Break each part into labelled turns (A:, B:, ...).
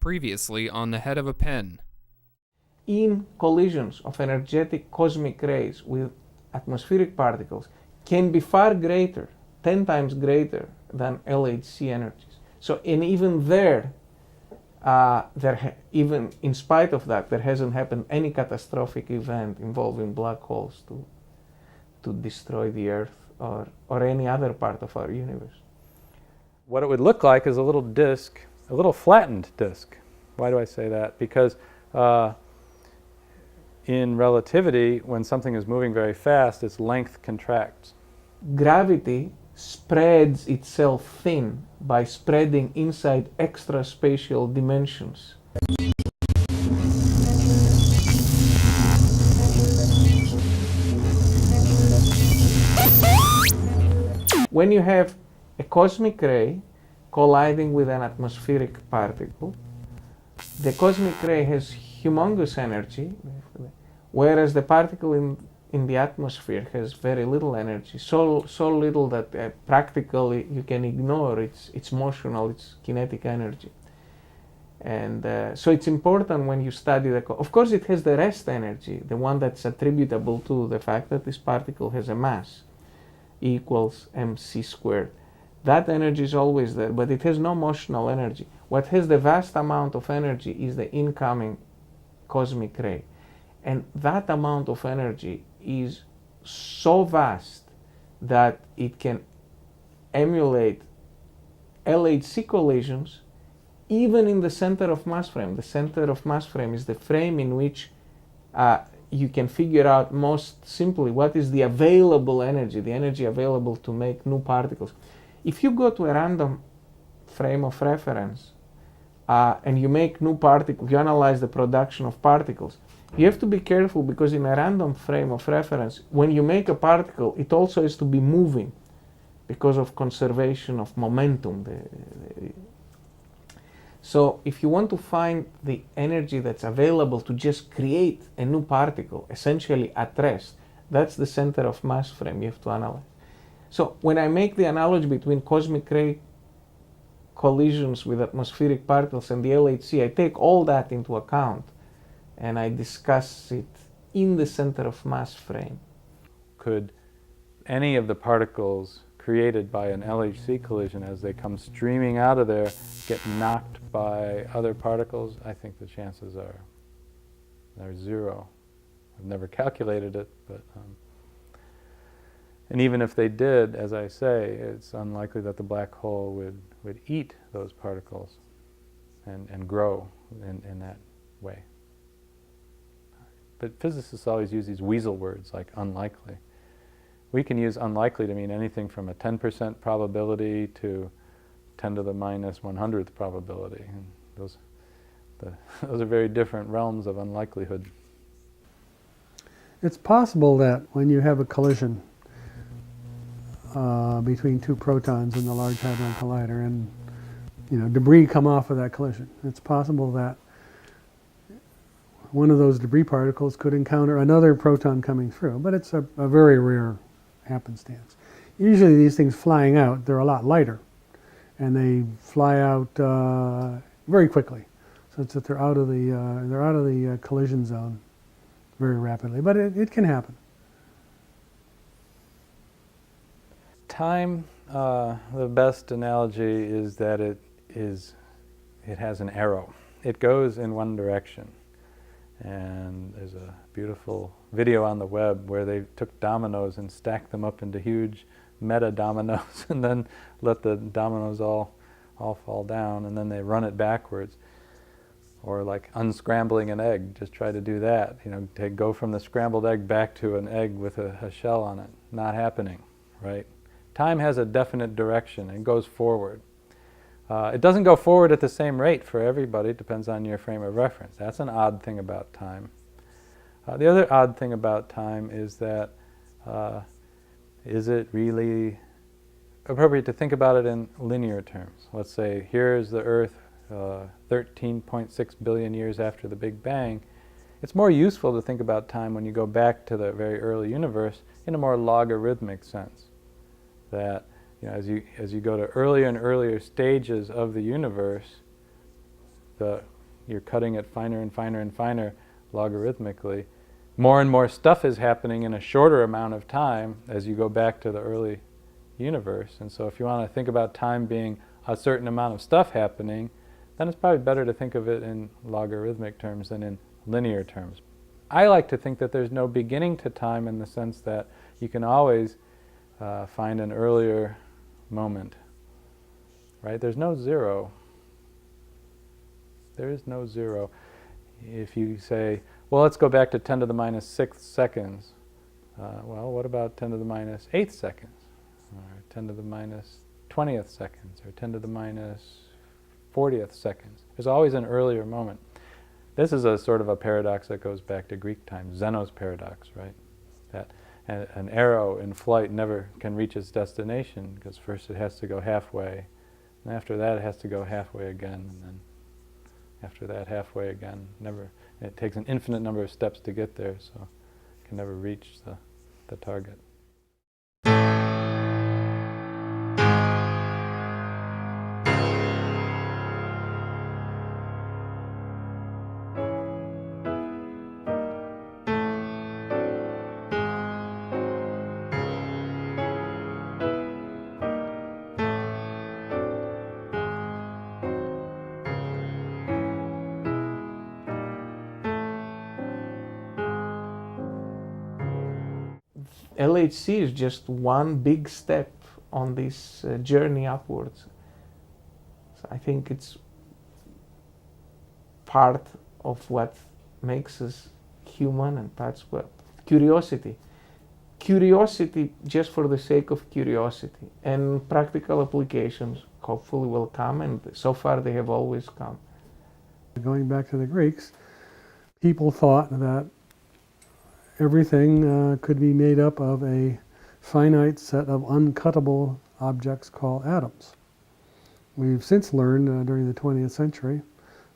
A: Previously on the head of a pen.
B: In collisions of energetic cosmic rays with atmospheric particles can be far greater, 10 times greater than LHC energies. So, and even even in spite of that, there hasn't happened any catastrophic event involving black holes to destroy the Earth or any other part of our universe.
C: What it would look like is a little disk, a little flattened disk. Why do I say that? Because in relativity, when something is moving very fast, its length contracts.
B: Gravity spreads itself thin by spreading inside extraspatial dimensions. When you have a cosmic ray colliding with an atmospheric particle, the cosmic ray has humongous energy, whereas the particle in the atmosphere has very little energy, so little that practically you can ignore its motional, its kinetic energy. And so it's important when you study of course it has the rest energy, the one that's attributable to the fact that this particle has a mass, E equals mc squared. That energy is always there, but it has no motional energy. What has the vast amount of energy is the incoming cosmic ray. And that amount of energy is so vast that it can emulate LHC collisions even in the center of mass frame. The center of mass frame is the frame in which you can figure out most simply what is the available energy, the energy available to make new particles. If you go to a random frame of reference and you make new particles, you analyze the production of particles, you have to be careful because in a random frame of reference, when you make a particle, it also has to be moving because of conservation of momentum. So if you want to find the energy that's available to just create a new particle, essentially at rest, that's the center of mass frame you have to analyze. So when I make the analogy between cosmic ray collisions with atmospheric particles and the LHC, I take all that into account and I discuss it in the center of mass frame.
C: Could any of the particles created by an LHC collision as they come streaming out of there get knocked by other particles? I think the chances are zero. I've never calculated it, but and even if they did, as I say, it's unlikely that the black hole would eat those particles and grow in that way. But physicists always use these weasel words like unlikely. We can use unlikely to mean anything from a 10% probability to 10 to the minus 100th probability. And those are very different realms of unlikelihood.
D: It's possible that when you have a collision between two protons in the Large Hadron Collider and debris come off of that collision, it's possible that one of those debris particles could encounter another proton coming through, but it's a very rare happenstance. Usually these things flying out, they're a lot lighter, and they fly out very quickly, so it's that they're out of the collision zone very rapidly. But it can happen.
C: Time, the best analogy is that it has an arrow. It goes in one direction. And there's a beautiful video on the web where they took dominoes and stacked them up into huge meta dominoes and then let the dominoes all fall down, and then they run it backwards. Or like unscrambling an egg, just try to do that. To go from the scrambled egg back to an egg with a shell on it. Not happening, right? Time has a definite direction and goes forward. It doesn't go forward at the same rate for everybody. It depends on your frame of reference. That's an odd thing about time. The other odd thing about time is that is it really appropriate to think about it in linear terms? Let's say here's the Earth 13.6 billion years after the Big Bang. It's more useful to think about time when you go back to the very early universe in a more logarithmic sense. That as you go to earlier and earlier stages of the universe, the you're cutting it finer and finer and finer logarithmically, more and more stuff is happening in a shorter amount of time as you go back to the early universe. And so if you want to think about time being a certain amount of stuff happening, then it's probably better to think of it in logarithmic terms than in linear terms. I like to think that there's no beginning to time, in the sense that you can always find an earlier moment, right? There's no zero. There is no zero. If you say, well, let's go back to 10 to the minus 6th seconds. Well, what about 10 to the minus 8th seconds? Or 10 to the minus 20th seconds? Or 10 to the minus 40th seconds? There's always an earlier moment. This is a sort of a paradox that goes back to Greek times, Zeno's paradox, right? That an arrow in flight never can reach its destination, because first it has to go halfway, and after that it has to go halfway again, and then after that halfway again. It takes an infinite number of steps to get there, so it can never reach the target.
B: LHC is just one big step on this journey upwards. So I think it's part of what makes us human, and that's what curiosity. Curiosity just for the sake of curiosity, and practical applications hopefully will come, and so far they have always come.
D: Going back to the Greeks, people thought that everything could be made up of a finite set of uncuttable objects called atoms. We've since learned during the 20th century,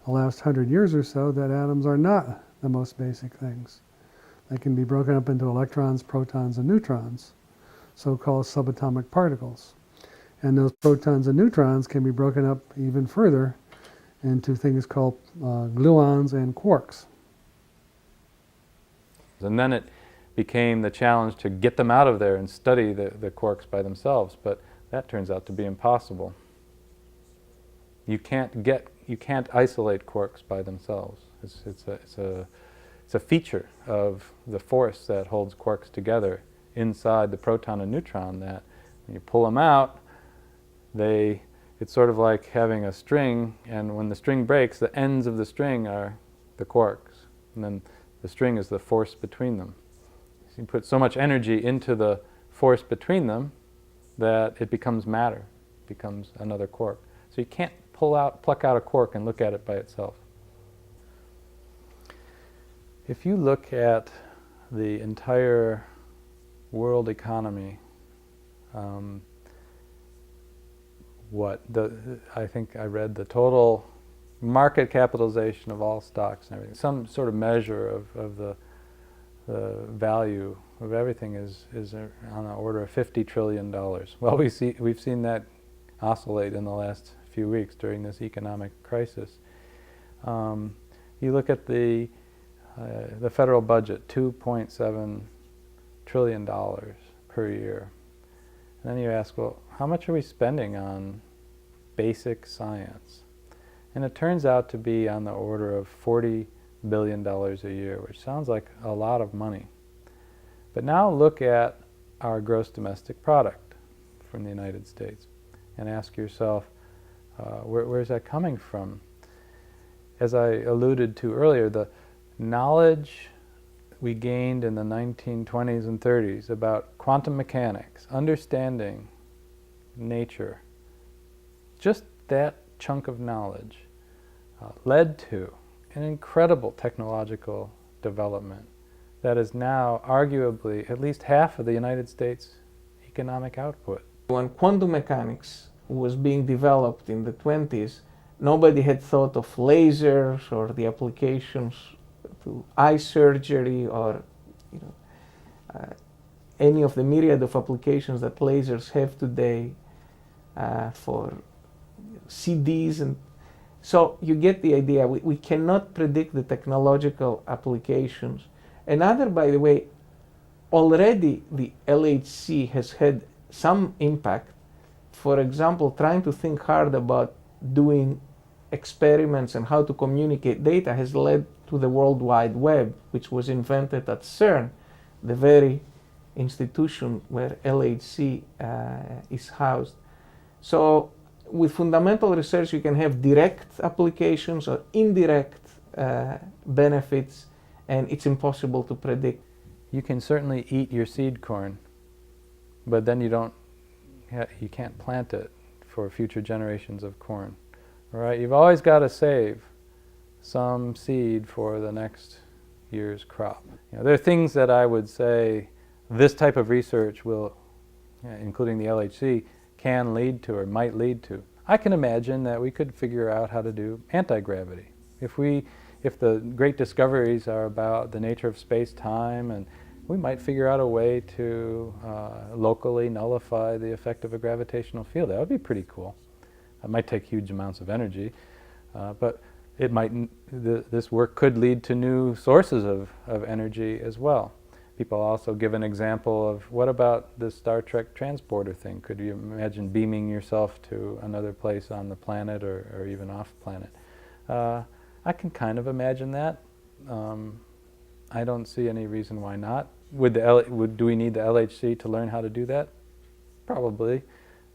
D: the last 100 years or so, that atoms are not the most basic things. They can be broken up into electrons, protons, and neutrons, so-called subatomic particles. And those protons and neutrons can be broken up even further into things called gluons and quarks.
C: And then it became the challenge to get them out of there and study the quarks by themselves, but that turns out to be impossible. You can't isolate quarks by themselves. It's a feature of the force that holds quarks together inside the proton and neutron, that when you pull them out, it's sort of like having a string, and when the string breaks, the ends of the string are the quarks, and then the string is the force between them. So you put so much energy into the force between them that it becomes matter, becomes another quark. So you can't pluck out a quark and look at it by itself. If you look at the entire world economy, I think I read the total market capitalization of all stocks and everything, some sort of measure of the value of everything is on the order of $50 trillion. Well, we've seen that oscillate in the last few weeks during this economic crisis. You look at the federal budget, $2.7 trillion per year. And then you ask, well, how much are we spending on basic science? And it turns out to be on the order of $40 billion a year, which sounds like a lot of money. But now look at our gross domestic product from the United States and ask yourself, where's that coming from? As I alluded to earlier, the knowledge we gained in the 1920s and 30s about quantum mechanics, understanding nature, just that chunk of knowledge led to an incredible technological development that is now arguably at least half of the United States economic output.
B: When quantum mechanics was being developed in the 20s, nobody had thought of lasers or the applications to eye surgery or any of the myriad of applications that lasers have today for CDs, So you get the idea. We cannot predict the technological applications. Another, by the way, already the LHC has had some impact. For example, trying to think hard about doing experiments and how to communicate data has led to the World Wide Web, which was invented at CERN, the very institution where LHC is housed. So with fundamental research, you can have direct applications or indirect benefits, and it's impossible to predict.
C: You can certainly eat your seed corn, but then you can't plant it for future generations of corn. All right? You've always got to save some seed for the next year's crop. There are things that I would say this type of research will, including the LHC, can lead to or might lead to. I can imagine that we could figure out how to do anti-gravity. If the great discoveries are about the nature of space-time, and we might figure out a way to locally nullify the effect of a gravitational field. That would be pretty cool. It might take huge amounts of energy, but this work could lead to new sources of energy as well. People also give an example of, what about the Star Trek transporter thing? Could you imagine beaming yourself to another place on the planet or even off planet? I can kind of imagine that. I don't see any reason why not. Do we need the LHC to learn how to do that? Probably.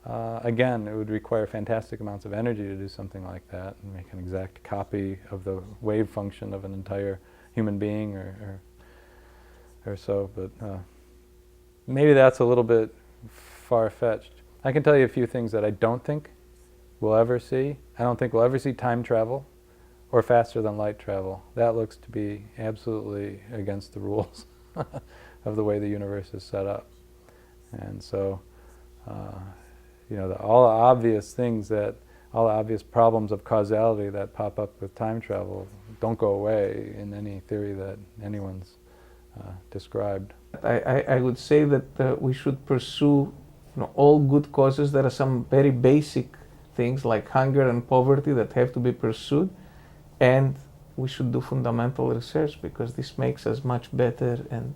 C: Again, it would require fantastic amounts of energy to do something like that and make an exact copy of the wave function of an entire human being or so, but maybe that's a little bit far-fetched. I can tell you a few things that I don't think we'll ever see. I don't think we'll ever see time travel or faster than light travel. That looks to be absolutely against the rules of the way the universe is set up. And so, all the obvious things all the obvious problems of causality that pop up with time travel don't go away in any theory that anyone's described.
B: I would say that we should pursue all good causes. There are some very basic things like hunger and poverty that have to be pursued, and we should do fundamental research because this makes us much better and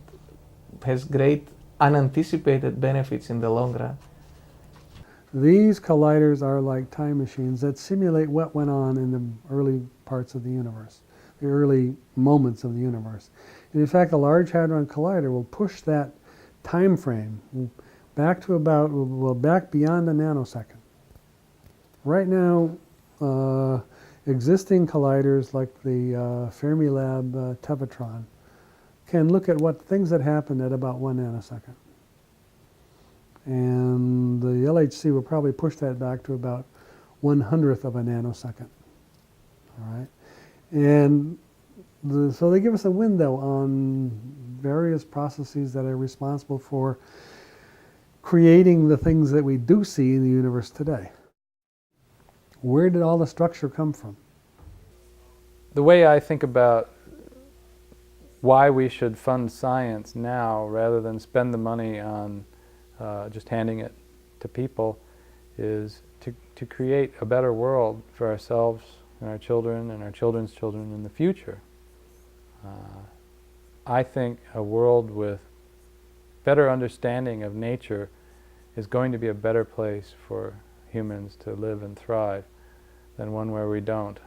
B: has great unanticipated benefits in the long run.
D: These colliders are like time machines that simulate what went on in the early parts of the universe, the early moments of the universe. And in fact, the Large Hadron Collider will push that time frame back to back beyond a nanosecond. Right now, existing colliders like the Fermilab Tevatron can look at things that happened at about 1 nanosecond. And the LHC will probably push that back to about 1/100th of a nanosecond. All right, and so they give us a window on various processes that are responsible for creating the things that we do see in the universe today. Where did all the structure come from?
C: The way I think about why we should fund science now rather than spend the money on just handing it to people is to create a better world for ourselves and our children and our children's children in the future. I think a world with better understanding of nature is going to be a better place for humans to live and thrive than one where we don't.